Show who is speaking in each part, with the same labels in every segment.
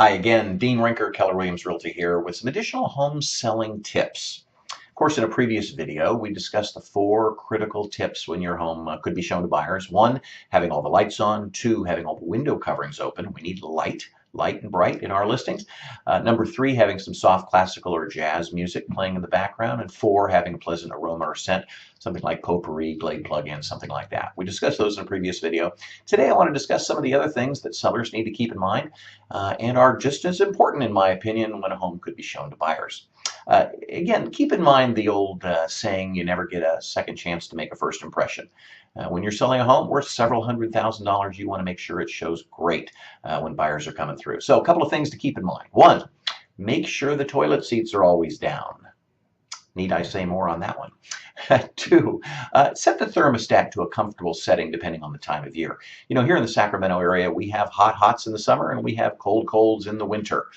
Speaker 1: Hi again, Dean Rinker, Keller Williams Realty here with some additional home selling tips. Of course, in a previous video, we discussed the 4 critical tips when your home could be shown to buyers. 1, having all the lights on. 2, having all the window coverings open. We need light and bright in our listings. Number 3, having some soft classical or jazz music playing in the background. And 4, having a pleasant aroma or scent, something like potpourri, Glade plug-in, something like that. We discussed those in a previous video. Today I want to discuss some of the other things that sellers need to keep in mind and are just as important, in my opinion, when a home could be shown to buyers. Again, keep in mind the old saying, you never get a second chance to make a first impression. When you're selling a home worth several $100,000, you want to make sure it shows great when buyers are coming through. So a couple of things to keep in mind. 1, make sure the toilet seats are always down. Need I say more on that one? 2, set the thermostat to a comfortable setting depending on the time of year. You know, here in the Sacramento area, we have hots in the summer and we have colds in the winter.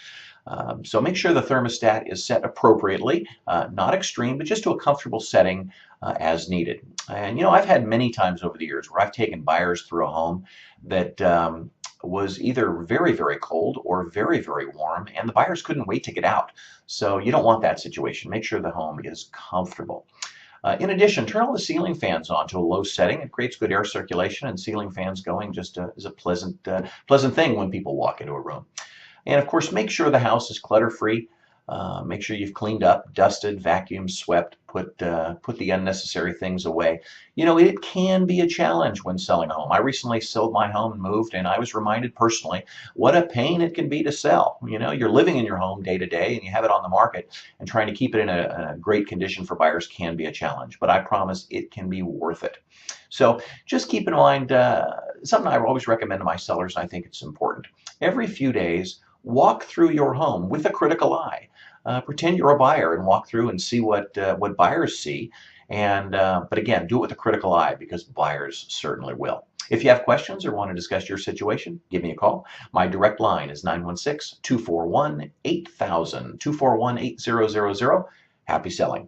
Speaker 1: So make sure the thermostat is set appropriately, not extreme, but just to a comfortable setting as needed. And you know, I've had many times over the years where I've taken buyers through a home that was either very, very cold or very, very warm, and the buyers couldn't wait to get out. So you don't want that situation. Make sure the home is comfortable. In addition, turn all the ceiling fans on to a low setting. It creates good air circulation, and ceiling fans going just is a pleasant thing when people walk into a room. And of course, make sure the house is clutter-free. Make sure you've cleaned up, dusted, vacuumed, swept, put the unnecessary things away. You know, it can be a challenge when selling a home. I recently sold my home and moved, and I was reminded personally what a pain it can be to sell. You know, you're living in your home day to day, and you have it on the market, and trying to keep it in a great condition for buyers can be a challenge. But I promise it can be worth it. So just keep in mind something I always recommend to my sellers, and I think it's important. Every few days, walk through your home with a critical eye. Pretend you're a buyer and walk through and see what buyers see. And but again, do it with a critical eye, because buyers certainly will. If you have questions or want to discuss your situation, give me a call. My direct line is 916-241-8000, 241-8000. Happy selling.